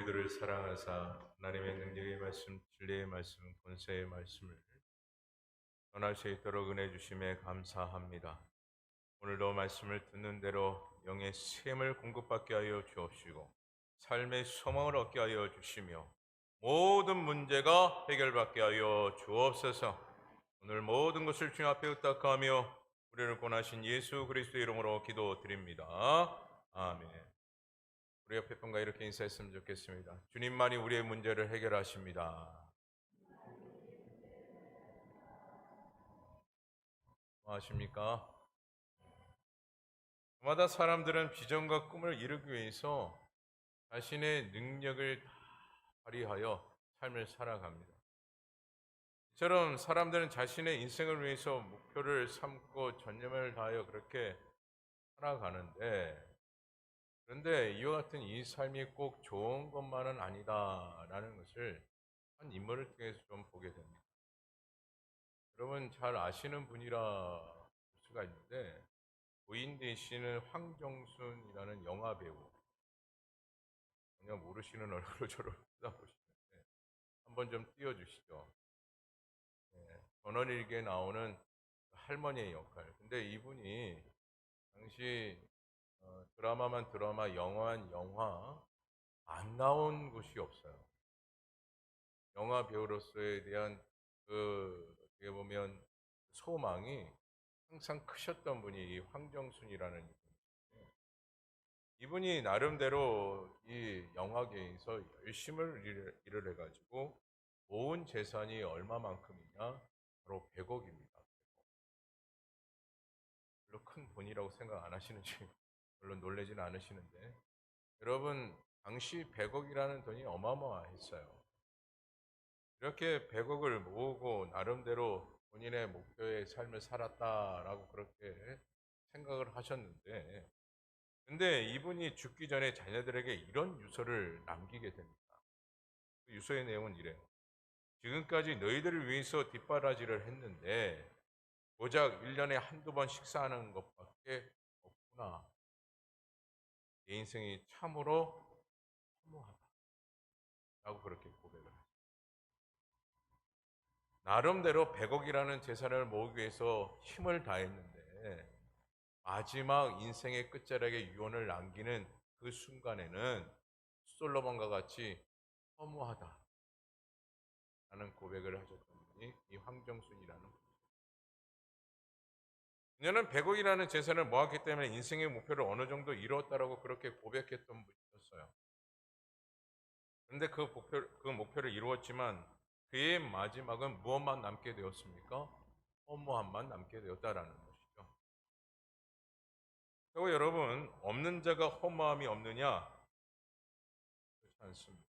우리들을 사랑하사 하나님의 능력의 말씀, 진리의 말씀, 권세의 말씀을 전할 수 있도록 은혜 주심에 감사합니다. 오늘도 말씀을 듣는 대로 영의 샘을 공급받게 하여 주옵시고 삶의 소망을 얻게 하여 주시며 모든 문제가 해결받게 하여 주옵소서. 오늘 모든 것을 주님 앞에 의탁하며 우리를 권하신 예수 그리스도의 이름으로 기도드립니다. 아멘. 우리 옆에 분과 이렇게 인사했으면 좋겠습니다. 주님만이 우리의 문제를 해결하십니다. 뭐 하십니까? 저마다 사람들은 비전과 꿈을 이루기 위해서 자신의 능력을 다 발휘하여 삶을 살아갑니다. 이처럼 사람들은 자신의 인생을 위해서 목표를 삼고 전념을 다하여 그렇게 살아가는데, 그런데 이와 같은 이 삶이 꼭 좋은 것만은 아니다라는 것을 한 인물을 통해서 좀 보게 됩니다. 여러분 잘 아시는 분이라 볼 수가 있는데, 고인 되시는 황정순이라는 영화 배우, 전혀 모르시는 얼굴로 저를 쳐다보시는데 한번 좀 띄워주시죠. 네, 전원일기에 나오는 할머니의 역할. 근데 이분이 당시 드라마만 드라마, 영화만 영화 안 나온 곳이 없어요. 영화 배우로서에 대한 어떻게 보면 소망이 항상 크셨던 분이 이 황정순이라는 분이에요. 이분이 나름대로 이 영화계에서 열심히 일을 해가지고 모은 재산이 얼마만큼이냐? 바로 100억입니다. 별로 큰 돈이라고 생각 안 하시는지 물론 놀라지는 않으시는데, 여러분 당시 100억이라는 돈이 어마어마했어요. 이렇게 100억을 모으고 나름대로 본인의 목표의 삶을 살았다라고 그렇게 생각을 하셨는데, 근데 이분이 죽기 전에 자녀들에게 이런 유서를 남기게 됩니다. 그 유서의 내용은 이래요. 지금까지 너희들을 위해서 뒷바라지를 했는데 고작 1년에 한두 번 식사하는 것밖에 없구나. 내 인생이 참으로 허무하다. 라고 그렇게 고백을 하죠. 나름대로 100억이라는 재산을 모으기 위해서 힘을 다했는데 마지막 인생의 끝자락에 유언을 남기는 그 순간에는 솔로몬과 같이 허무하다 라는 고백을 하셨던 분이 이 황정순이라는 분이죠. 그녀는 100억이라는 재산을 모았기 때문에 인생의 목표를 어느 정도 이루었다라고 그렇게 고백했던 분이었어요. 그런데 그 목표를 이루었지만 그의 마지막은 무엇만 남게 되었습니까? 허무함만 남게 되었다라는 것이죠. 그리고 여러분, 없는 자가 허무함이 없느냐? 그렇지 않습니다.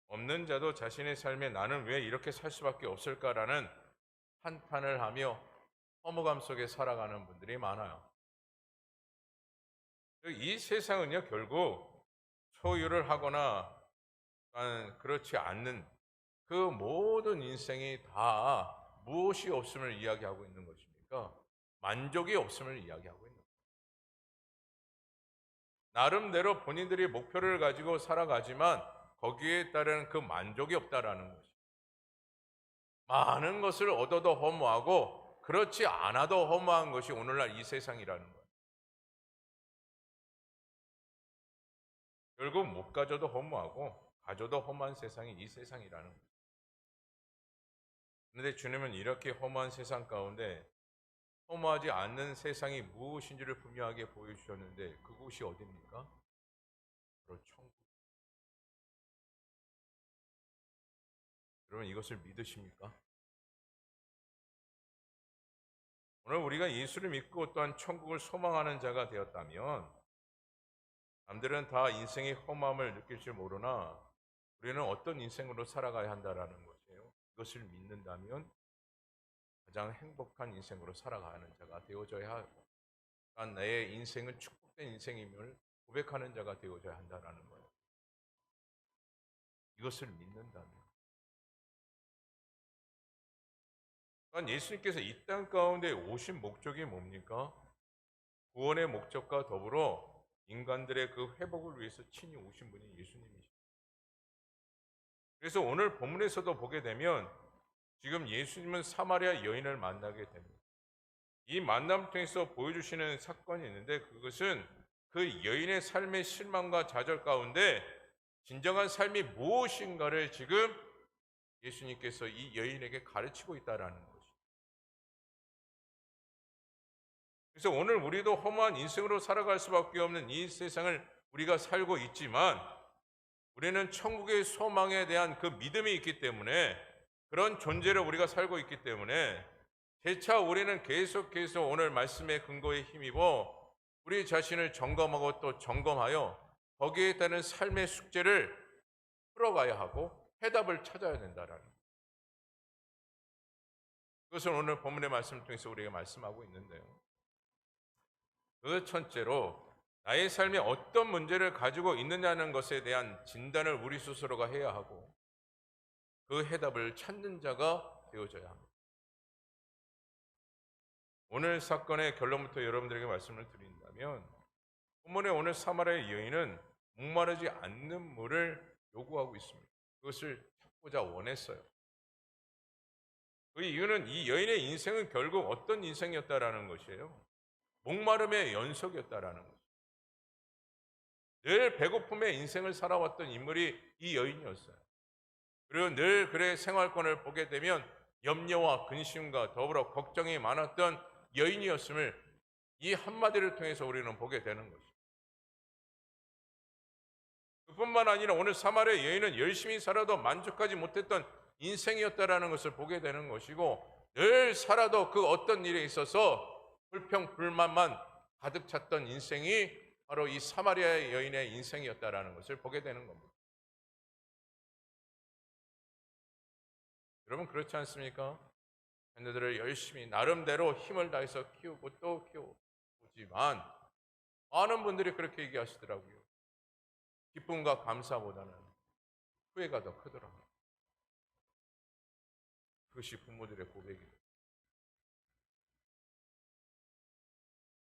없는 자도 자신의 삶에 나는 왜 이렇게 살 수밖에 없을까라는 한탄을 하며 허무감 속에 살아가는 분들이 많아요. 이 세상은요, 결국 소유를 하거나 그렇지 않는 그 모든 인생이 다 무엇이 없음을 이야기하고 있는 것입니까? 만족이 없음을 이야기하고 있는 거예요. 나름대로 본인들이 목표를 가지고 살아가지만 거기에 따른 그 만족이 없다라는 것이죠. 많은 것을 얻어도 허무하고 그렇지 않아도 허무한 것이 오늘날 이 세상이라는 거예요. 결국 못 가져도 허무하고 가져도 허무한 세상이 이 세상이라는 거예요. 그런데 주님은 이렇게 허무한 세상 가운데 허무하지 않는 세상이 무엇인지를 분명하게 보여주셨는데 그곳이 어디입니까? 바로 천국. 여러분 이것을 믿으십니까? 오늘 우리가 예수를 믿고 또한 천국을 소망하는 자가 되었다면 남들은 다 인생의 허무함을 느낄 줄 모르나 우리는 어떤 인생으로 살아가야 한다라는 것이에요. 이것을 믿는다면 가장 행복한 인생으로 살아가는 자가 되어져야 하고, 그러니까 내 인생은 축복된 인생임을 고백하는 자가 되어져야 한다라는 거예요. 이것을 믿는다면. 그러니까 예수님께서 이 땅 가운데 오신 목적이 뭡니까? 구원의 목적과 더불어 인간들의 그 회복을 위해서 친히 오신 분이 예수님이십니다. 그래서 오늘 본문에서도 보게 되면 지금 예수님은 사마리아 여인을 만나게 됩니다. 이 만남 통해서 보여주시는 사건이 있는데 그것은 그 여인의 삶의 실망과 좌절 가운데 진정한 삶이 무엇인가를 지금 예수님께서 이 여인에게 가르치고 있다라는 것이죠. 그래서 오늘 우리도 허무한 인생으로 살아갈 수밖에 없는 이 세상을 우리가 살고 있지만 우리는 천국의 소망에 대한 그 믿음이 있기 때문에 그런 존재를 우리가 살고 있기 때문에 재차 우리는 계속해서 오늘 말씀의 근거에 힘입어 우리 자신을 점검하고 또 점검하여 거기에 따른 삶의 숙제를 풀어가야 하고 해답을 찾아야 된다라는 것. 그것을 오늘 본문의 말씀을 통해서 우리에게 말씀하고 있는데요. 그 첫째로 나의 삶에 어떤 문제를 가지고 있느냐는 것에 대한 진단을 우리 스스로가 해야 하고 그 해답을 찾는 자가 되어져야 합니다. 오늘 사건의 결론부터 여러분들에게 말씀을 드린다면 본문의 오늘 사마리아 여인은 목마르지 않는 물을 요구하고 있습니다. 그것을 찾고자 원했어요. 그 이유는 이 여인의 인생은 결국 어떤 인생이었다라는 것이에요. 목마름의 연속이었다라는 것이에요. 늘 배고픔의 인생을 살아왔던 인물이 이 여인이었어요. 그리고 늘 그의 생활권을 보게 되면 염려와 근심과 더불어 걱정이 많았던 여인이었음을 이 한마디를 통해서 우리는 보게 되는 것이죠. 그뿐만 아니라 오늘 사마리아 여인은 열심히 살아도 만족하지 못했던 인생이었다라는 것을 보게 되는 것이고 늘 살아도 그 어떤 일에 있어서 불평 불만만 가득 찼던 인생이 바로 이 사마리아 여인의 인생이었다라는 것을 보게 되는 겁니다. 여러분 그렇지 않습니까? 자녀들을 열심히 나름대로 힘을 다해서 키우고 또 키우지만 많은 분들이 그렇게 얘기하시더라고요. 기쁨과 감사보다는 후회가 더 크더라고요. 그것이 부모들의 고백이에요.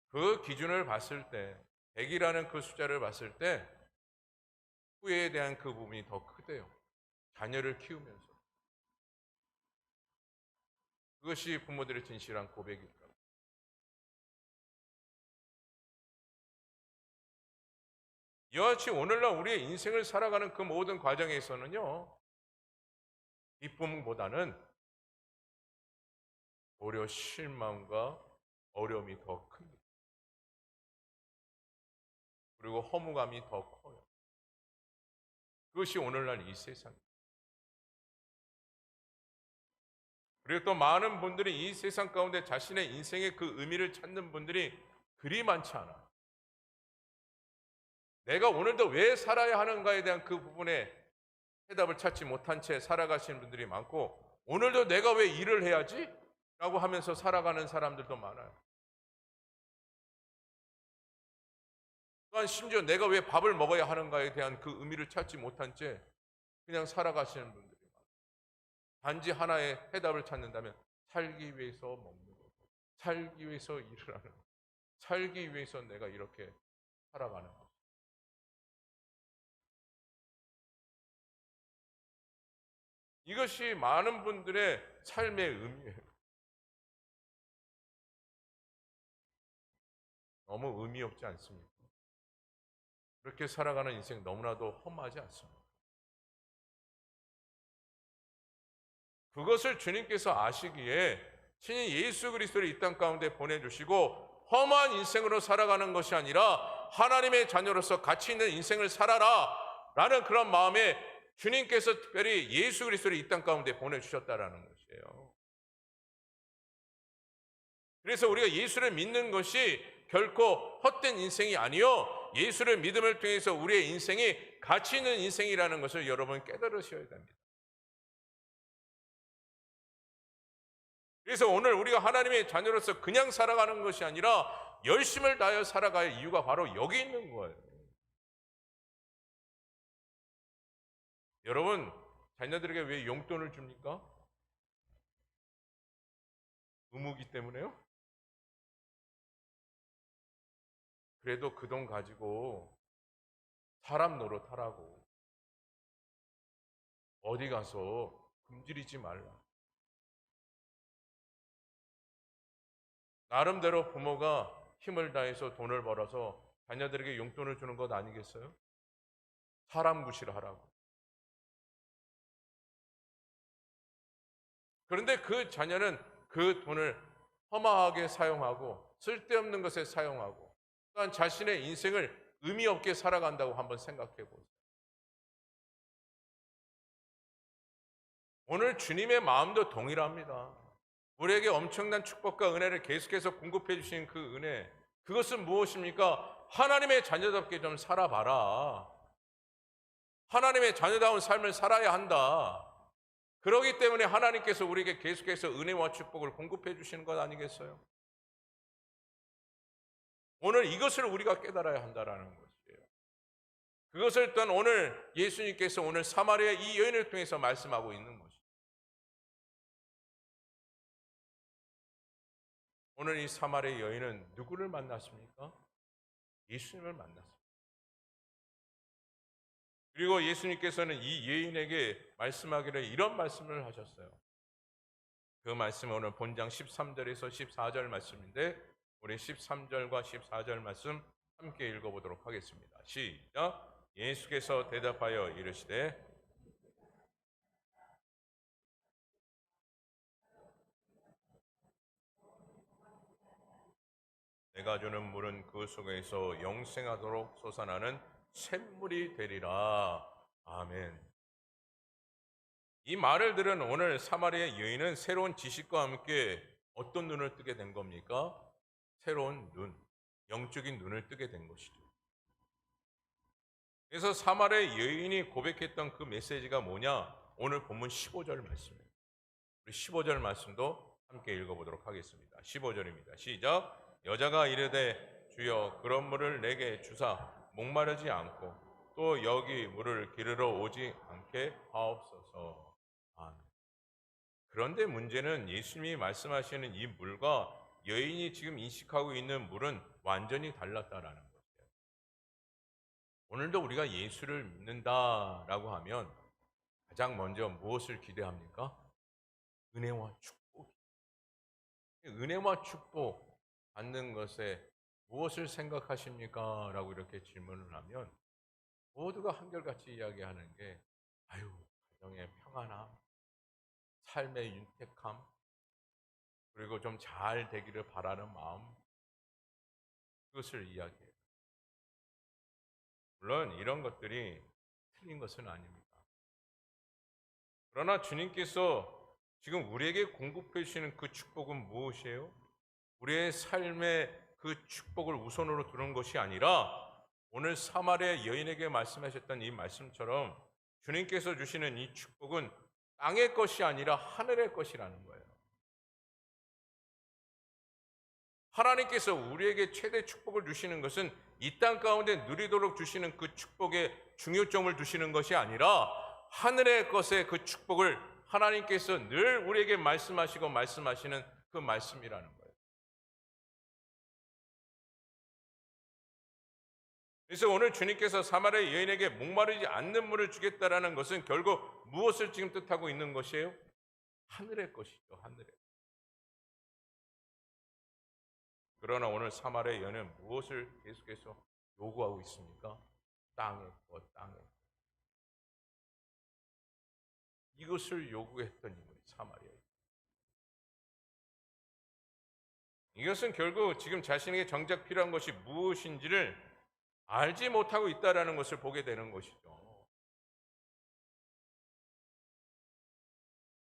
그 기준을 봤을 때 100이라는 그 숫자를 봤을 때 후회에 대한 그 부분이 더 크대요. 자녀를 키우면서. 그것이 부모들의 진실한 고백일까. 이와 같이 오늘날 우리의 인생을 살아가는 그 모든 과정에서는요. 기쁨보다는 오히려 실망과 어려움이 더 큽니다. 그리고 허무감이 더 커요. 그것이 오늘날 이 세상입니다. 그리고 또 많은 분들이 이 세상 가운데 자신의 인생의 그 의미를 찾는 분들이 그리 많지 않아요. 내가 오늘도 왜 살아야 하는가에 대한 그 부분에 해답을 찾지 못한 채 살아가시는 분들이 많고 오늘도 내가 왜 일을 해야지? 라고 하면서 살아가는 사람들도 많아요. 또한 심지어 내가 왜 밥을 먹어야 하는가에 대한 그 의미를 찾지 못한 채 그냥 살아가시는 분들이 많아요. 단지 하나의 해답을 찾는다면 살기 위해서 먹는 거고 살기 위해서 일을 하는 거고 살기 위해서 내가 이렇게 살아가는 거. 이것이 많은 분들의 삶의 의미예요. 너무 의미 없지 않습니까? 그렇게 살아가는 인생 너무나도 험하지 않습니까? 그것을 주님께서 아시기에 친히 예수 그리스도를 이 땅 가운데 보내주시고 험한 인생으로 살아가는 것이 아니라 하나님의 자녀로서 가치 있는 인생을 살아라 라는 그런 마음에 주님께서 특별히 예수 그리스도를 이 땅 가운데 보내주셨다라는 것이에요. 그래서 우리가 예수를 믿는 것이 결코 헛된 인생이 아니요 예수를 믿음을 통해서 우리의 인생이 가치 있는 인생이라는 것을 여러분 깨달으셔야 됩니다. 그래서 오늘 우리가 하나님의 자녀로서 그냥 살아가는 것이 아니라 열심을 다하여 살아갈 이유가 바로 여기 있는 거예요. 여러분, 자녀들에게 왜 용돈을 줍니까? 의무기 때문에요? 그래도 그 돈 가지고 사람 노릇하라고 어디 가서 굶주리지 말라. 나름대로 부모가 힘을 다해서 돈을 벌어서 자녀들에게 용돈을 주는 것 아니겠어요? 사람 구실을 하라고. 그런데 그 자녀는 그 돈을 허망하게 사용하고 쓸데없는 것에 사용하고 또한 자신의 인생을 의미 없게 살아간다고 한번 생각해 보세요. 오늘 주님의 마음도 동일합니다. 우리에게 엄청난 축복과 은혜를 계속해서 공급해 주신 그 은혜, 그것은 무엇입니까? 하나님의 자녀답게 좀 살아봐라. 하나님의 자녀다운 삶을 살아야 한다. 그러기 때문에 하나님께서 우리에게 계속해서 은혜와 축복을 공급해 주시는 것 아니겠어요? 오늘 이것을 우리가 깨달아야 한다는 것이에요. 그것을 또한 오늘 예수님께서 오늘 사마리아 이 여인을 통해서 말씀하고 있는 것이에요. 오늘 이 사마리아 여인은 누구를 만났습니까? 예수님을 만났습니다. 그리고 예수님께서는 이 여인에게 말씀하기를 이런 말씀을 하셨어요. 그 말씀은 오늘 본장 13절에서 14절 말씀인데 우리 13절과 14절 말씀 함께 읽어보도록 하겠습니다. 시작. 예수께서 대답하여 이르시되 내가 주는 물은 그 속에서 영생하도록 솟아나는 샘물이 되리라. 아멘. 이 말을 들은 오늘 사마리아 여인은 새로운 지식과 함께 어떤 눈을 뜨게 된 겁니까? 새로운 눈, 영적인 눈을 뜨게 된 것이죠. 그래서 사마리아 여인이 고백했던 그 메시지가 뭐냐? 오늘 본문 15절 말씀입니다. 우리 15절 말씀도 함께 읽어보도록 하겠습니다. 15절입니다. 시작. 여자가 이르되 주여 그런 물을 내게 주사 목마르지 않고 또 여기 물을 기르러 오지 않게 하옵소서. 아멘. 그런데 문제는 예수님이 말씀하시는 이 물과 여인이 지금 인식하고 있는 물은 완전히 달랐다라는 거예요. 오늘도 우리가 예수를 믿는다라고 하면 가장 먼저 무엇을 기대합니까? 은혜와 축복. 은혜와 축복 받는 것에 무엇을 생각하십니까? 라고 이렇게 질문을 하면 모두가 한결같이 이야기하는 게 가정의 평안함, 삶의 윤택함, 그리고 좀 잘 되기를 바라는 마음, 그것을 이야기해요. 물론 이런 것들이 틀린 것은 아닙니다. 그러나 주님께서 지금 우리에게 공급해 주시는 그 축복은 무엇이에요? 우리의 삶의 그 축복을 우선으로 두는 것이 아니라 오늘 사마리아 여인에게 말씀하셨던 이 말씀처럼 주님께서 주시는 이 축복은 땅의 것이 아니라 하늘의 것이라는 거예요. 하나님께서 우리에게 최대 축복을 주시는 것은 이 땅 가운데 누리도록 주시는 그 축복에 중요점을 두시는 것이 아니라 하늘의 것의 그 축복을 하나님께서 늘 우리에게 말씀하시고 말씀하시는 그 말씀이라는 거예요. 그래서 오늘 주님께서 사마리아 여인에게 목마르지 않는 물을 주겠다라는 것은 결국 무엇을 지금 뜻하고 있는 것이에요? 하늘의 것이죠. 하늘의. 그러나 오늘 사마리아 여인은 무엇을 계속해서 요구하고 있습니까? 땅의 것, 땅의 것. 이것을 요구했던 인물이 사마리아 여인. 이것은 결국 지금 자신에게 정작 필요한 것이 무엇인지를 알지 못하고 있다는 것을 보게 되는 것이죠.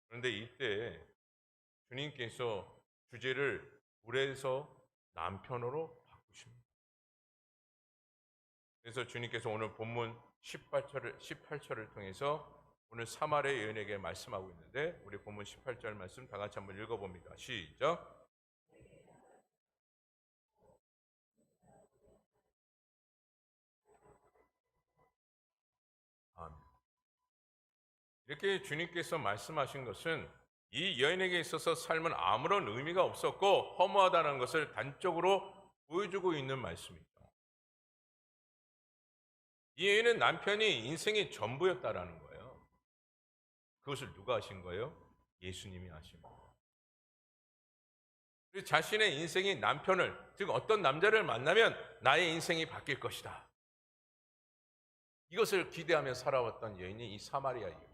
그런데 이때 주님께서 주제를 물에서 남편으로 바꾸십니다. 그래서 주님께서 오늘 본문 18절을 통해서 오늘 사마리아 여인에게 말씀하고 있는데 우리 본문 18절 말씀 다 같이 한번 읽어봅니다. 시작. 아멘. 이렇게 주님께서 말씀하신 것은 이 여인에게 있어서 삶은 아무런 의미가 없었고 허무하다는 것을 단적으로 보여주고 있는 말씀이죠. 이 여인은 남편이 인생의 전부였다라는 거예요. 그것을 누가 하신 거예요? 예수님이 하신 거예요. 그래서 자신의 인생이 남편을, 즉 어떤 남자를 만나면 나의 인생이 바뀔 것이다, 이것을 기대하며 살아왔던 여인이 이 사마리아 여인.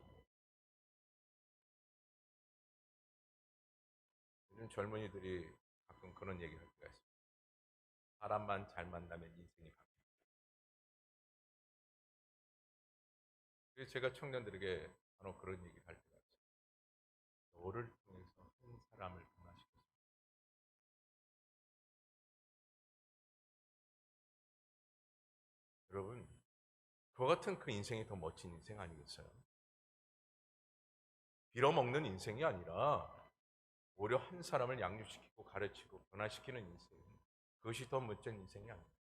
요즘 젊은이들이 가끔 그런 얘기 할 때가 있어요. 사람만 잘 만나면 인생이 바뀐다. 그래서 제가 청년들에게 바로 그런 얘기를 할 때가 있어요. 너를 통해서 한 사람을 변화시켰습니다. 여러분, 그 같은 그 인생이 더 멋진 인생 아니겠어요? 빌어먹는 인생이 아니라 오히려 한 사람을 양육시키고 가르치고 변화시키는 인생, 그것이 더 멋진 인생이 아닙니다.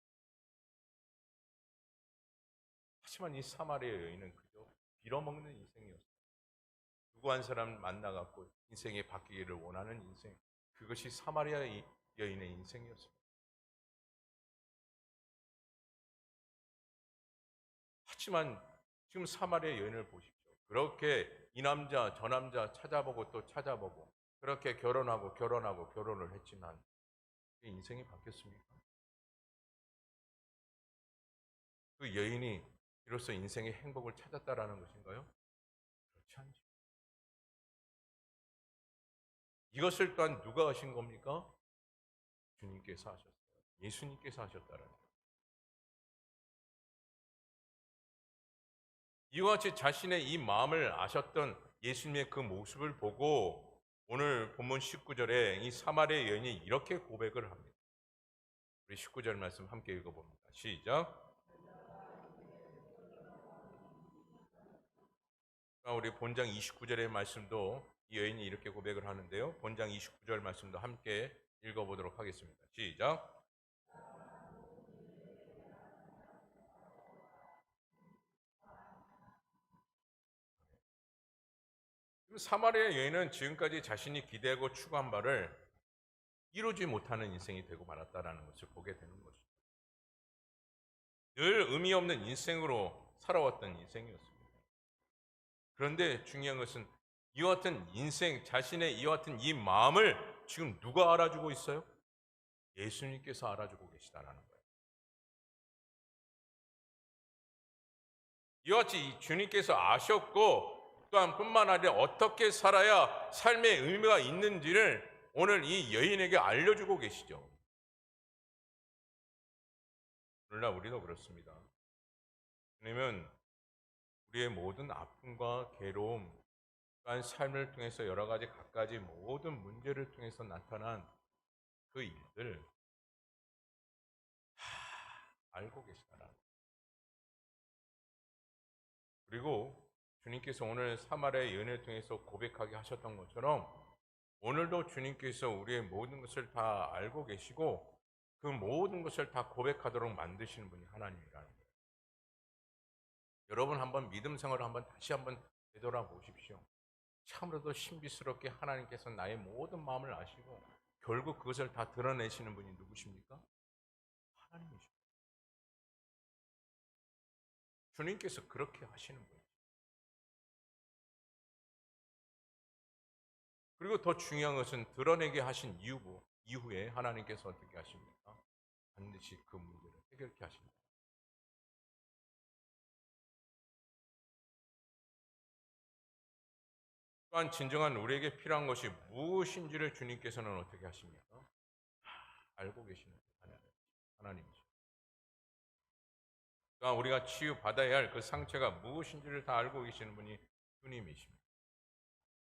하지만 이 사마리아 여인은 그저 빌어먹는 인생이었어요. 누구 한 사람 만나갖고 인생이 바뀌기를 원하는 인생, 그것이 사마리아 여인의 인생이었습니다. 하지만 지금 사마리아 여인을 보십시오. 그렇게 이 남자 저 남자 찾아보고 또 찾아보고 그렇게 결혼하고 결혼을 했지만 인생이 바뀌었습니까? 그 여인이 비로소 인생의 행복을 찾았다라는 것인가요? 그렇지 않죠. 이것을 또한 누가 하신 겁니까? 주님께서 하셨어요. 예수님께서 하셨다라는 거예요. 이와 같이 자신의 이 마음을 아셨던 예수님의 그 모습을 보고 오늘 본문 19절에 이 사마리아 여인이 이렇게 고백을 합니다. 우리 19절 말씀 함께 읽어봅니다. 시작. 우리 본장 29절의 말씀도 이 여인이 이렇게 고백을 하는데요. 본장 29절 말씀도 함께 읽어보도록 하겠습니다. 시작. 사마리아 여인은 지금까지 자신이 기대하고 추구한 바를 이루지 못하는 인생이 되고 말았다라는 것을 보게 되는 것이죠. 늘 의미 없는 인생으로 살아왔던 인생이었습니다. 그런데 중요한 것은 이와 같은 인생, 자신의 이와 같은 이 마음을 지금 누가 알아주고 있어요? 예수님께서 알아주고 계시다라는 거예요. 이와 같이 주님께서 아셨고 또한 뿐만 아니라 어떻게 살아야 삶의 의미가 있는지를 오늘 이 여인에게 알려주고 계시죠. 그러나 우리도 그렇습니다. 주님은 우리의 모든 아픔과 괴로움, 또한 삶을 통해서 여러 가지 갖가지 모든 문제를 통해서 나타난 그 일들 다 알고 계시다라. 그리고 주님께서 오늘 사마리아 여인을 통해서 고백하게 하셨던 것처럼 오늘도 주님께서 우리의 모든 것을 다 알고 계시고 그 모든 것을 다 고백하도록 만드시는 분이 하나님이라는 거예요. 여러분 한번 믿음 생활을 한번 다시 한번 되돌아보십시오. 참으로도 신비스럽게 하나님께서 나의 모든 마음을 아시고 결국 그것을 다 드러내시는 분이 누구십니까? 하나님이십니다. 주님께서 그렇게 하시는 분이죠. 그리고 더 중요한 것은 드러내게 하신 이후에 하나님께서 어떻게 하십니까? 반드시 그 문제를 해결케 하십니다. 또한 진정한 우리에게 필요한 것이 무엇인지를 주님께서는 어떻게 하십니까? 알고 계시는 하나님이죠. 또한 우리가 치유받아야 할 그 상처가 무엇인지를 다 알고 계시는 분이 주님이십니다.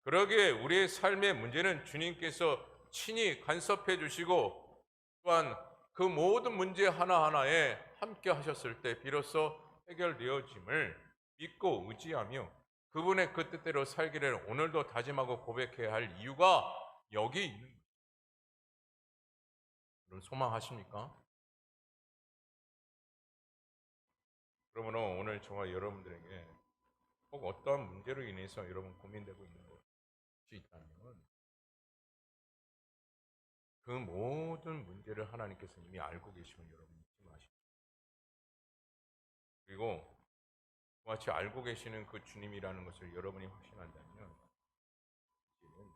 그러기에 우리의 삶의 문제는 주님께서 친히 간섭해 주시고 또한 그 모든 문제 하나하나에 함께 하셨을 때 비로소 해결되어짐을 믿고 의지하며 그분의 그 뜻대로 살기를 오늘도 다짐하고 고백해야 할 이유가 여기 있는 거예요. 여러분 소망하십니까? 그러므로 오늘 저와 여러분들에게 꼭 어떠한 문제로 인해서 여러분 고민되고 있는 것이 있다면 그 모든 문제를 하나님께서 이미 알고 계시면 여러분 잊지 마십시오. 그리고 마치 알고 계시는 그 주님이라는 것을 여러분이 확신한다면 이제는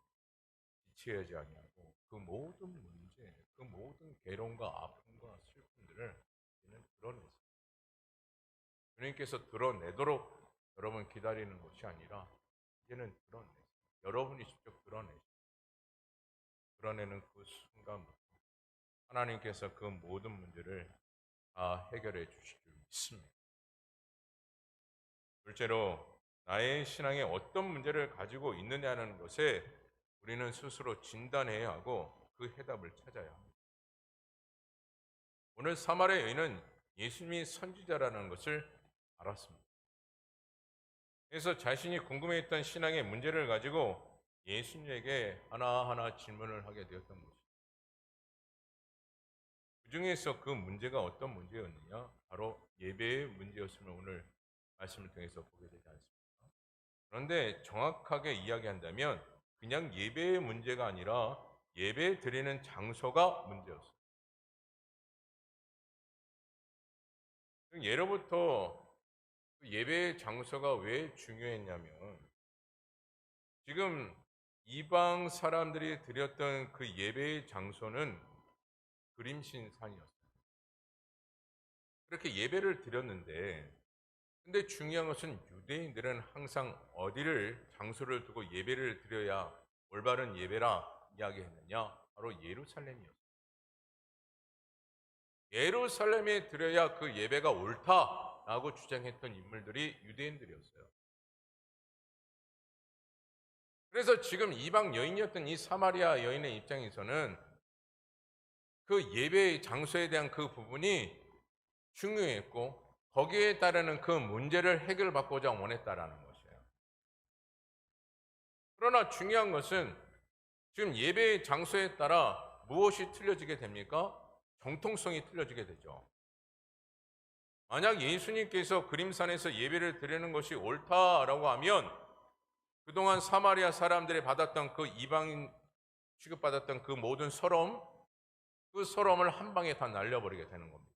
지체하지 아니하고 그 모든 문제, 그 모든 괴로움과 아픔과 슬픔들을 이제는 드러내세요. 주님께서 드러내도록 여러분 기다리는 것이 아니라 이제는 드러내세요. 여러분이 직접 드러내는 그 순간부터 하나님께서 그 모든 문제를 다 해결해 주실 줄 믿습니다. 둘째로 나의 신앙에 어떤 문제를 가지고 있느냐는 것에 우리는 스스로 진단해야 하고 그 해답을 찾아야 합니다. 오늘 사마리아 여인은 예수님이 선지자라는 것을 알았습니다. 그래서 자신이 궁금해했던 신앙의 문제를 가지고 예수님에게 하나하나 질문을 하게 되었던 것입니다. 그 중에서 그 문제가 어떤 문제였느냐? 바로 예배의 문제였음을 오늘 말씀을 통해서 보게 되지 않습니까? 그런데 정확하게 이야기한다면 그냥 예배의 문제가 아니라 예배 드리는 장소가 문제였어요. 예로부터 예배 장소가 왜 중요했냐면 지금 이방 사람들이 드렸던 그 예배의 장소는 그림신산이었어요. 그렇게 예배를 드렸는데 근데 중요한 것은 유대인들은 항상 어디를 장소를 두고 예배를 드려야 올바른 예배라 이야기했느냐? 바로 예루살렘이었어요. 예루살렘에 드려야 그 예배가 옳다라고 주장했던 인물들이 유대인들이었어요. 그래서 지금 이방 여인이었던 이 사마리아 여인의 입장에서는 그 예배의 장소에 대한 그 부분이 중요했고 거기에 따르는 그 문제를 해결받고자 원했다라는 것이에요. 그러나 중요한 것은 지금 예배의 장소에 따라 무엇이 틀려지게 됩니까? 정통성이 틀려지게 되죠. 만약 예수님께서 그림산에서 예배를 드리는 것이 옳다라고 하면 그동안 사마리아 사람들이 받았던 그 이방인 취급받았던 그 모든 서러움, 그 서러움을 한 방에 다 날려버리게 되는 겁니다.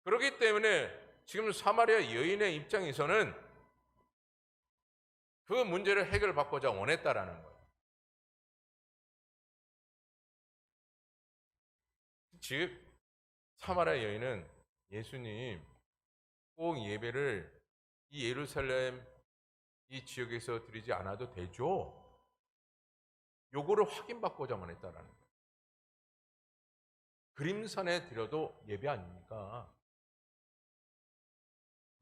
그렇기 때문에 지금 사마리아 여인의 입장에서는 그 문제를 해결받고자 원했다라는 거예요. 즉 사마리아 여인은 예수님 꼭 예배를 이 예루살렘 이 지역에서 드리지 않아도 되죠? 요거를 확인받고자만 했다라는 거예요. 그림산에 드려도 예배 아닙니까?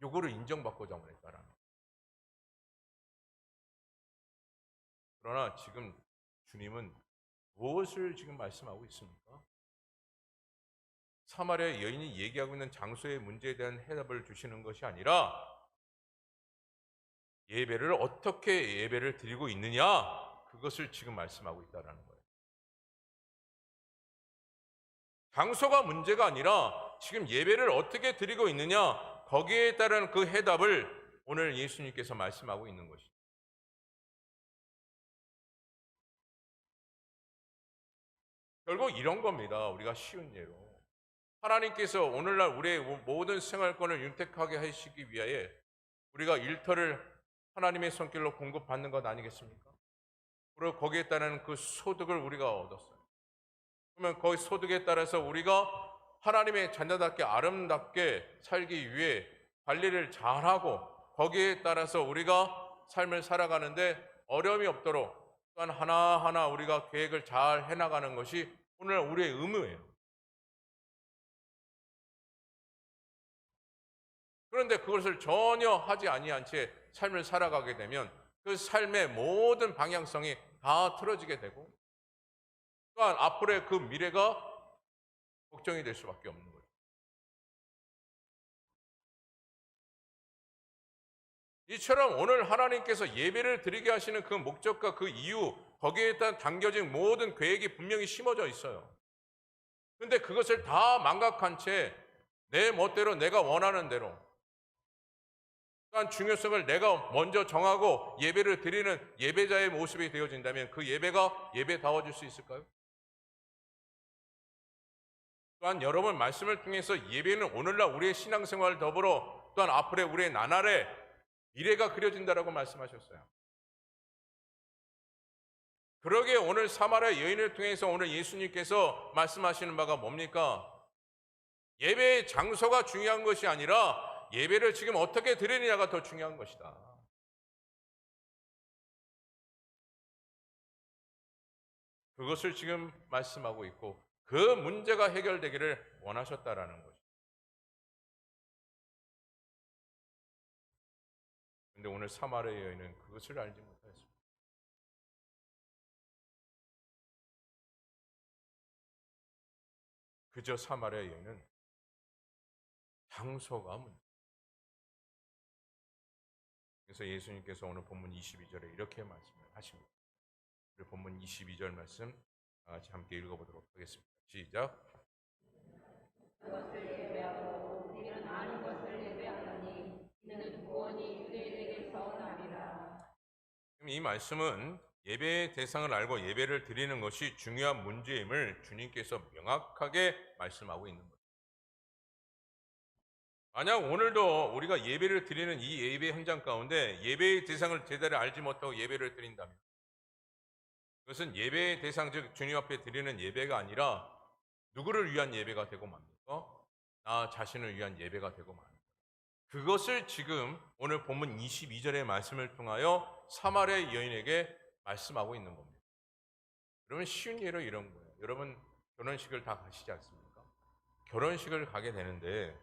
요거를 인정받고자만 했다라는 거예요. 그러나 지금 주님은 무엇을 지금 말씀하고 있습니까? 사마리아 여인이 얘기하고 있는 장소의 문제에 대한 해답을 주시는 것이 아니라 예배를 어떻게 예배를 드리고 있느냐 그것을 지금 말씀하고 있다는 거예요. 장소가 문제가 아니라 지금 예배를 어떻게 드리고 있느냐 거기에 따른 그 해답을 오늘 예수님께서 말씀하고 있는 것이죠. 결국 이런 겁니다. 우리가 쉬운 예로 하나님께서 오늘날 우리의 모든 생활권을 윤택하게 하시기 위하여 우리가 일터를 하나님의 손길로 공급받는 것 아니겠습니까? 그리고 거기에 따른 그 소득을 우리가 얻었어요. 그러면 그 소득에 따라서 우리가 하나님의 자녀답게 아름답게 살기 위해 관리를 잘하고 거기에 따라서 우리가 삶을 살아가는데 어려움이 없도록 또한 하나하나 우리가 계획을 잘 해나가는 것이 오늘 우리의 의무예요. 그런데 그것을 전혀 하지 아니한 채 삶을 살아가게 되면 그 삶의 모든 방향성이 다 틀어지게 되고 또한 앞으로의 그 미래가 걱정이 될 수밖에 없는 거예요. 이처럼 오늘 하나님께서 예배를 드리게 하시는 그 목적과 그 이유 거기에 따른 담겨진 모든 계획이 분명히 심어져 있어요. 그런데 그것을 다 망각한 채 내 멋대로 내가 원하는 대로 또한 중요성을 내가 먼저 정하고 예배를 드리는 예배자의 모습이 되어진다면 그 예배가 예배다워질 수 있을까요? 또한 여러분 말씀을 통해서 예배는 오늘날 우리의 신앙생활 더불어 또한 앞으로의 우리의 나날의 미래가 그려진다라고 말씀하셨어요. 그러기에 오늘 사마리아 여인을 통해서 오늘 예수님께서 말씀하시는 바가 뭡니까? 예배의 장소가 중요한 것이 아니라 예배를 지금 어떻게 드리느냐가 더 중요한 것이다. 그것을 지금 말씀하고 있고 그 문제가 해결되기를 원하셨다라는 것이죠. 근데 오늘 사마리아 여인은 그것을 알지 못하였습니다. 그저 사마리아 여인은 장소가 문제. 그래서 예수님께서 오늘 본문 22절에 이렇게 말씀을 하십니다. 우리 본문 22절 말씀 같이 함께 읽어보도록 하겠습니다. 시작. 그것을 예배하고 우리는 아는 것을 예배하노니 이는 구원이 유대인에게서 나리라. 이 말씀은 예배의 대상을 알고 예배를 드리는 것이 중요한 문제임을 주님께서 명확하게 말씀하고 있는 거예요. 만약 오늘도 우리가 예배를 드리는 이 예배 현장 가운데 예배의 대상을 제대로 알지 못하고 예배를 드린다면 그것은 예배의 대상 즉 주님 앞에 드리는 예배가 아니라 누구를 위한 예배가 되고 맙니까? 나 자신을 위한 예배가 되고 맙니다. 그것을 지금 오늘 본문 22절의 말씀을 통하여 사마리아 여인에게 말씀하고 있는 겁니다. 여러분 쉬운 예로 이런 거예요. 여러분 결혼식을 다 가시지 않습니까? 결혼식을 가게 되는데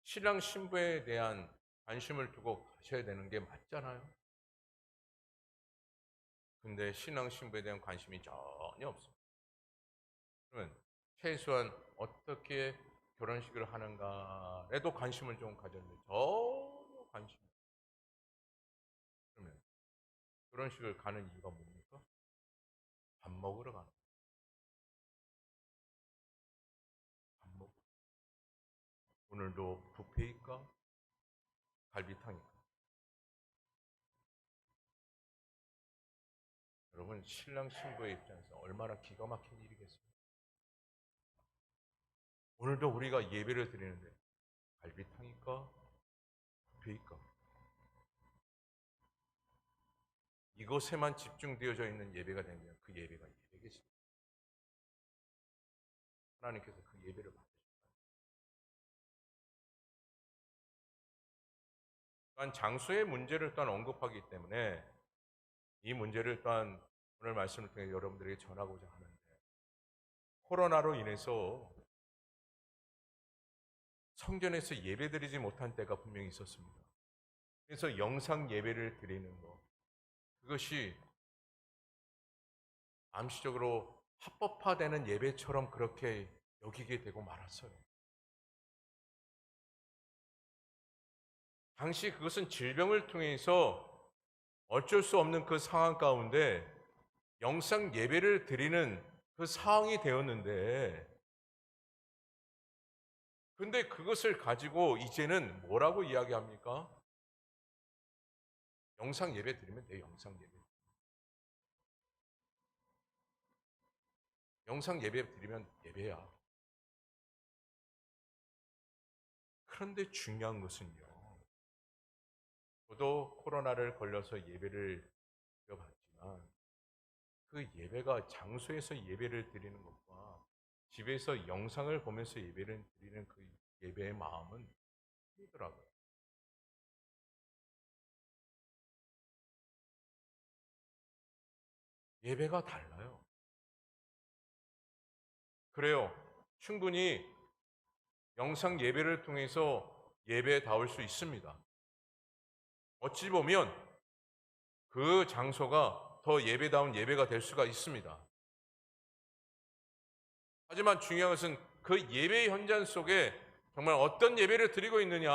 신랑 신부에 대한 관심을 두고 가셔야 되는 게 맞잖아요. 근데 신랑 신부에 대한 관심이 전혀 없습니다. 그러면 최소한 어떻게 결혼식을 하는가에도 관심을 좀 가졌는데 전혀 관심이 없어요. 그러면 결혼식을 가는 이유가 뭡니까? 밥 먹으러 가는 거예요. 밥 먹. 오늘도 뷔페일까? 갈비탕일까? 여러분 신랑 신부의 입장에서 얼마나 기가 막힌 일이겠어요. 오늘도 우리가 예배를 드리는데 갈비탕일까? 뷔페일까? 이것에만 집중되어져 있는 예배가 되면 그 예배가 예배겠습니다. 하나님께서 그 예배를 받으십니다. 또한 장소의 문제를 또한 언급하기 때문에 이 문제를 또한 오늘 말씀을 통해 여러분들에게 전하고자 하는데 코로나로 인해서 성전에서 예배드리지 못한 때가 분명히 있었습니다. 그래서 영상 예배를 드리는 것 그것이 암시적으로 합법화되는 예배처럼 그렇게 여기게 되고 말았어요. 당시 그것은 질병을 통해서 어쩔 수 없는 그 상황 가운데 영상 예배를 드리는 그 상황이 되었는데 근데 그것을 가지고 이제는 뭐라고 이야기합니까? 영상 예배 드리면 돼, 영상 예배. 영상 예배 드리면 예배야. 그런데 중요한 것은요. 저도 코로나를 걸려서 예배를 드려봤지만 그 예배가 장소에서 예배를 드리는 것과 집에서 영상을 보면서 예배를 드리는 그 예배의 마음은 틀리더라고요. 예배가 달라요. 그래요. 충분히 영상 예배를 통해서 예배다울 수 있습니다. 어찌 보면 그 장소가 더 예배다운 예배가 될 수가 있습니다. 하지만 중요한 것은 그 예배 현장 속에 정말 어떤 예배를 드리고 있느냐,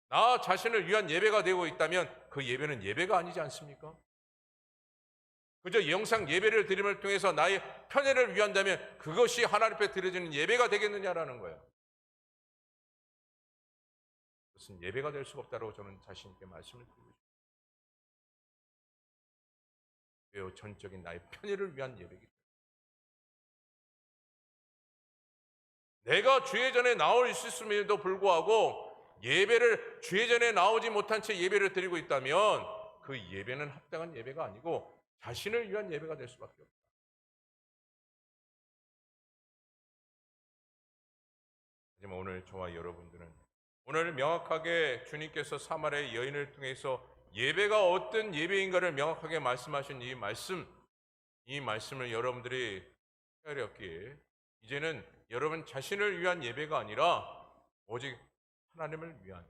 나 자신을 위한 예배가 되고 있다면 그 예배는 예배가 아니지 않습니까? 그저 영상 예배를 드림을 통해서 나의 편애를 위한다면 그것이 하나님 앞에 드려지는 예배가 되겠느냐라는 거예요. 그것은 예배가 될 수가 없다고 저는 자신있게 말씀을 드리고 싶습니다. 왜요? 전적인 나의 편애를 위한 예배이기 때문에. 내가 주의 전에 나올 수 있음에도 불구하고 예배를 주의 전에 나오지 못한 채 예배를 드리고 있다면 그 예배는 합당한 예배가 아니고 자신을 위한 예배가 될 수밖에 없다. 하지만 오늘 저와 여러분들은 오늘 명확하게 주님께서 사마리아의 여인을 통해서 예배가 어떤 예배인가를 명확하게 말씀하신 이 말씀을 여러분들이 헤아렸기에 이제는 여러분 자신을 위한 예배가 아니라 오직 하나님을 위한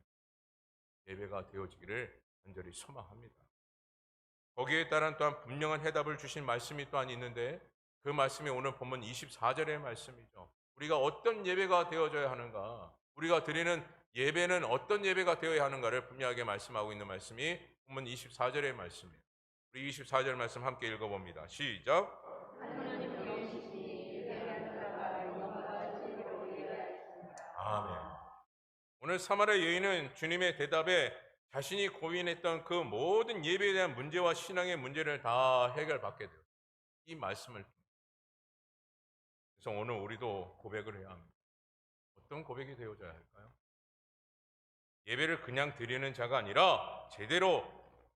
예배가 되어지기를 간절히 소망합니다. 거기에 따른 또한 분명한 해답을 주신 말씀이 또한 있는데 그 말씀이 오늘 본문 24절의 말씀이죠. 우리가 어떤 예배가 되어져야 하는가, 우리가 드리는 예배는 어떤 예배가 되어야 하는가를 분명하게 말씀하고 있는 말씀이 본문 24절의 말씀이에요. 우리 24절 말씀 함께 읽어봅니다. 시작. 아멘. 오늘 사마리아 여인은 주님의 대답에 자신이 고민했던 그 모든 예배에 대한 문제와 신앙의 문제를 다 해결받게 돼요. 이 말씀을 통해. 그래서 오늘 우리도 고백을 해야 합니다. 어떤 고백이 되어져야 할까요? 예배를 그냥 드리는 자가 아니라 제대로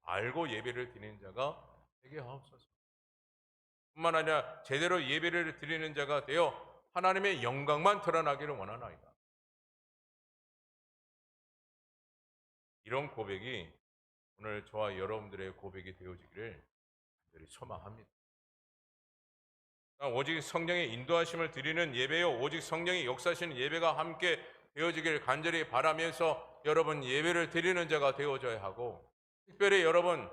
알고 예배를 드리는 자가 되게 하옵소서. 뿐만 아니라 제대로 예배를 드리는 자가 되어 하나님의 영광만 드러나기를 원하나이다. 이런 고백이 오늘 저와 여러분들의 고백이 되어지기를 간절히 소망합니다. 오직 성령의 인도하심을 드리는 예배요, 오직 성령의 역사하시는 예배가 함께 되어지기를 간절히 바라면서 여러분 예배를 드리는 자가 되어져야 하고, 특별히 여러분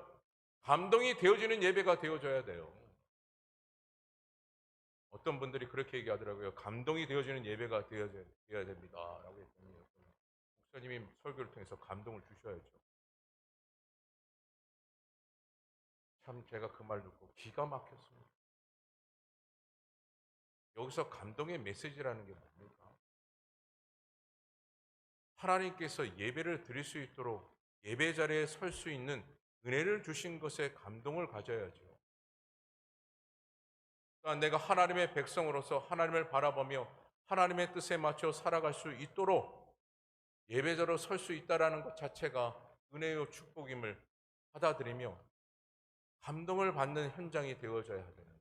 감동이 되어지는 예배가 되어져야 돼요. 어떤 분들이 그렇게 얘기하더라고요. 감동이 되어지는 예배가 되어야 됩니다 라고 했더니 목사님이 설교를 통해서 감동을 주셔야죠. 참 제가 그 말 듣고 기가 막혔습니다. 여기서 감동의 메시지라는 게 뭡니까? 하나님께서 예배를 드릴 수 있도록 예배 자리에 설 수 있는 은혜를 주신 것에 감동을 가져야죠. 그러니까 내가 하나님의 백성으로서 하나님을 바라보며 하나님의 뜻에 맞춰 살아갈 수 있도록 예배자로 설 수 있다는 것 자체가 은혜요 축복임을 받아들이며 감동을 받는 현장이 되어져야 되는데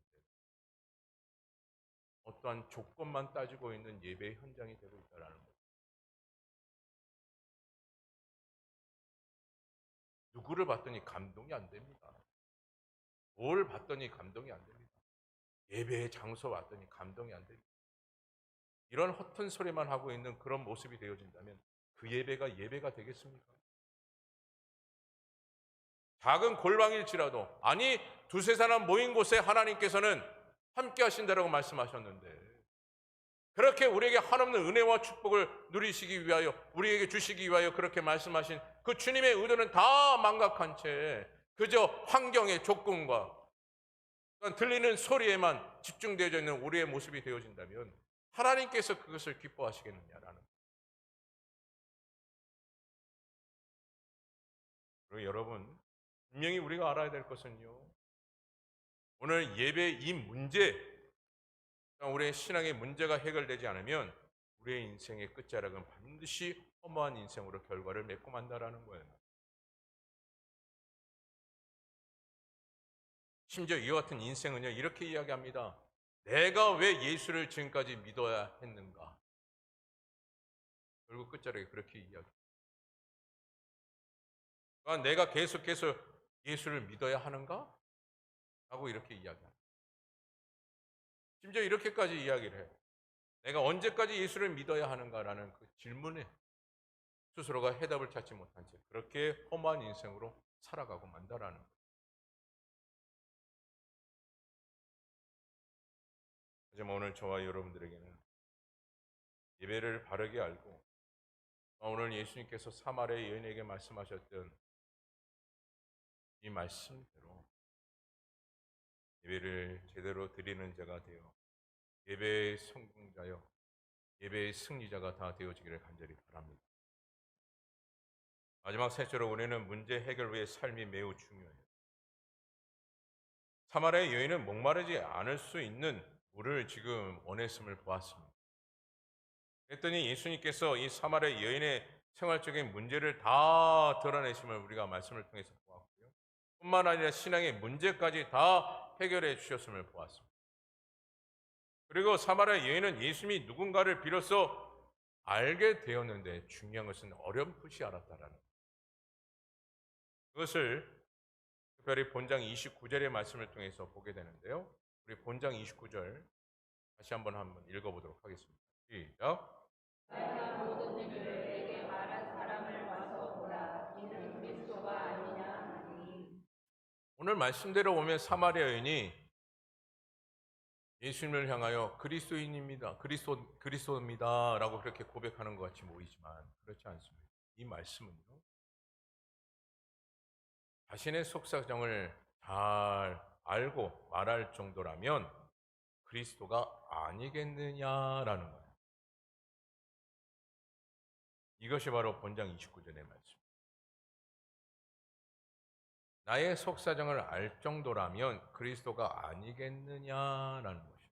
어떠한 조건만 따지고 있는 예배의 현장이 되고 있다는 것. 누구를 봤더니 감동이 안 됩니다. 뭘 봤더니 감동이 안 됩니다. 예배의 장소 왔더니 감동이 안 됩니다. 이런 허튼 소리만 하고 있는 그런 모습이 되어진다면 그 예배가 예배가 되겠습니까? 작은 골방일지라도, 아니 두세 사람 모인 곳에 하나님께서는 함께 하신다라고 말씀하셨는데 그렇게 우리에게 한없는 은혜와 축복을 누리시기 위하여, 우리에게 주시기 위하여 그렇게 말씀하신 그 주님의 의도는 다 망각한 채 그저 환경의 조건과 들리는 소리에만 집중되어져 있는 우리의 모습이 되어진다면 하나님께서 그것을 기뻐하시겠느냐라는. 그리고 여러분 분명히 우리가 알아야 될 것은요, 오늘 예배 이 문제, 우리의 신앙의 문제가 해결되지 않으면 우리의 인생의 끝자락은 반드시 허무한 인생으로 결과를 맺고 만다라는 거예요. 심지어 이와 같은 인생은요 이렇게 이야기합니다. 내가 왜 예수를 지금까지 믿어야 했는가? 결국 끝자락에 그렇게 이야기합니다. 내가 계속해서 예수를 믿어야 하는가? 라고 이렇게 이야기합니다. 심지어 이렇게까지 이야기를 해요. 내가 언제까지 예수를 믿어야 하는가라는 그 질문에 스스로가 해답을 찾지 못한 채 그렇게 허무한 인생으로 살아가고 만다라는 거예요. 하지만 오늘 저와 여러분들에게는 예배를 바르게 알고 오늘 예수님께서 사마리아 여인에게 말씀하셨던 이 말씀대로 예배를 제대로 드리는 자가 되어 예배의 성공자여 예배의 승리자가 다 되어지기를 간절히 바랍니다. 마지막 셋째로 우리는 문제 해결 후의 삶이 매우 중요해요. 사마리아 여인은 목마르지 않을 수 있는 물을 지금 원했음을 보았습니다. 그랬더니 예수님께서 이 사마리아 여인의 생활적인 문제를 다 드러내심을 우리가 말씀을 통해서 보았고요. 뿐만 아니라 신앙의 문제까지 다 해결해 주셨음을 보았습니다. 그리고 사마리아 여인은 예수님이 누군가를 비로소 알게 되었는데 중요한 것은 어렴풋이 알았다라는 것. 그것을 특별히 본장 29절의 말씀을 통해서 보게 되는데요. 우리 본장 29절 다시 한번 읽어보도록 하겠습니다. 시작. 내가 모든 일을 내게 말한 사람을 와서 보라. 이는 그리스도가 아니냐 하니. 오늘 말씀대로 보면 사마리아 여인이 예수님을 향하여 그리스도인입니다. 그리스도입니다라고 그렇게 고백하는 것 같이 보이지만 그렇지 않습니다. 이 말씀은요. 자신의 속사정을 잘 알고 말할 정도라면 그리스도가 아니겠느냐라는 거예요. 이것이 바로 본장 29절의 말씀. 나의 속사정을 알 정도라면 그리스도가 아니겠느냐라는 것입니다.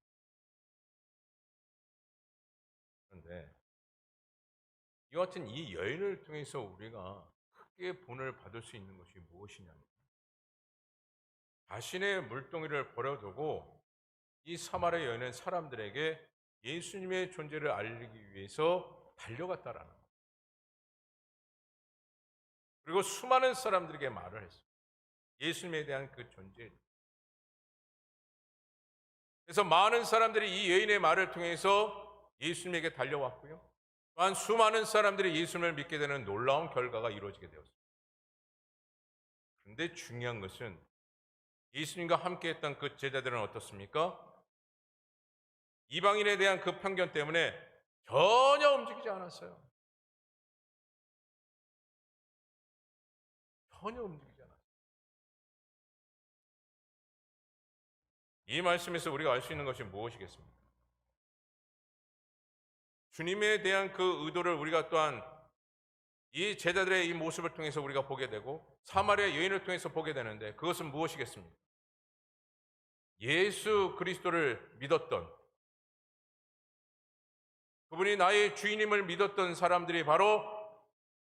그런데 이와 같은 이 여인을 통해서 우리가 크게 본을 받을 수 있는 것이 무엇이냐면 자신의 물동이를 버려두고 이 사마리아 여인은 사람들에게 예수님의 존재를 알리기 위해서 달려갔다라는 거예요. 그리고 수많은 사람들에게 말을 했어요. 예수님에 대한 그 존재. 그래서 많은 사람들이 이 여인의 말을 통해서 예수님에게 달려왔고요. 또한 수많은 사람들이 예수님을 믿게 되는 놀라운 결과가 이루어지게 되었습니다. 그런데 중요한 것은 예수님과 함께 했던 그 제자들은 어떻습니까? 이방인에 대한 그 편견 때문에 전혀 움직이지 않았어요. 전혀 움직이지 않았어요. 이 말씀에서 우리가 알 수 있는 것이 무엇이겠습니까? 주님에 대한 그 의도를 우리가 또한 이 제자들의 이 모습을 통해서 우리가 보게 되고 사마리아 여인을 통해서 보게 되는데 그것은 무엇이겠습니까? 예수 그리스도를 믿었던 그분이 나의 주인임을 믿었던 사람들이 바로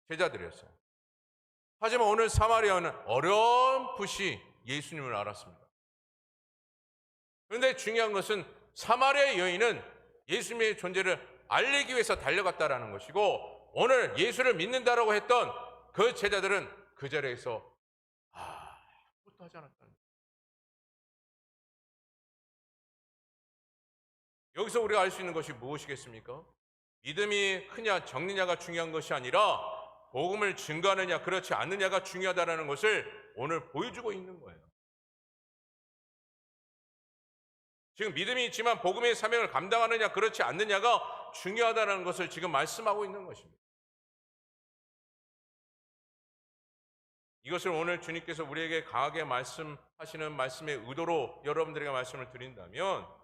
제자들이었어요. 하지만 오늘 사마리아는 어렴풋이 예수님을 알았습니다. 그런데 중요한 것은 사마리아 여인은 예수님의 존재를 알리기 위해서 달려갔다라는 것이고 오늘 예수를 믿는다라고 했던 그 제자들은 그 자리에서 아무것도 하지 않았다는 거예요. 여기서 우리가 알 수 있는 것이 무엇이겠습니까? 믿음이 크냐 적느냐가 중요한 것이 아니라 복음을 증거하느냐 그렇지 않느냐가 중요하다는 것을 오늘 보여주고 있는 거예요. 지금 믿음이 있지만 복음의 사명을 감당하느냐 그렇지 않느냐가 중요하다는 것을 지금 말씀하고 있는 것입니다. 이것을 오늘 주님께서 우리에게 강하게 말씀하시는 말씀의 의도로 여러분들에게 말씀을 드린다면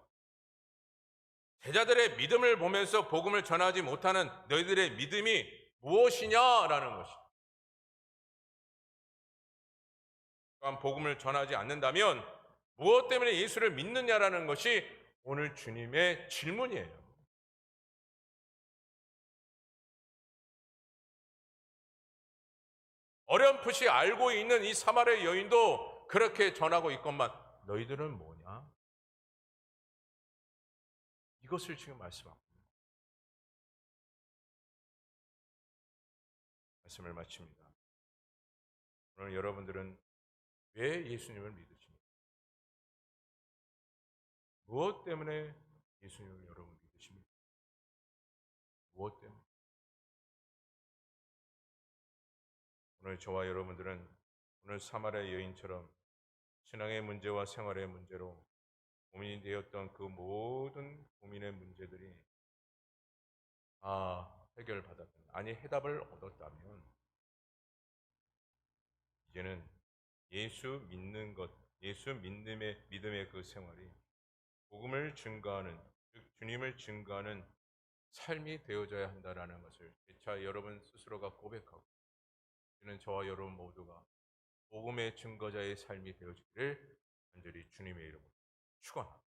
제자들의 믿음을 보면서 복음을 전하지 못하는 너희들의 믿음이 무엇이냐라는 것입니다. 또한 복음을 전하지 않는다면 무엇 때문에 예수를 믿느냐라는 것이 오늘 주님의 질문이에요. 어렴풋이 알고 있는 이 사마리아 여인도 그렇게 전하고 있건만 너희들은 뭐냐? 이것을 지금 말씀하고 있는 거예요. 말씀을 마칩니다. 오늘 여러분들은 왜 예수님을 믿으십니까? 무엇 때문에 예수님을 여러분 믿으십니까? 무엇 때문에? 오늘 저와 여러분들은 오늘 사마리아 여인처럼 신앙의 문제와 생활의 문제로 고민이 되었던 그 모든 고민의 문제들이 해결받았다면, 아니 해답을 얻었다면 이제는 예수 믿는 것, 예수 믿음의 그 생활이 복음을 증거하는, 즉 주님을 증거하는 삶이 되어져야 한다라는 것을 재차 여러분 스스로가 고백하고 이는 저와 여러분 모두가 복음의 증거자의 삶이 되어지기를 간절히 주님의 이름으로 축원합니다.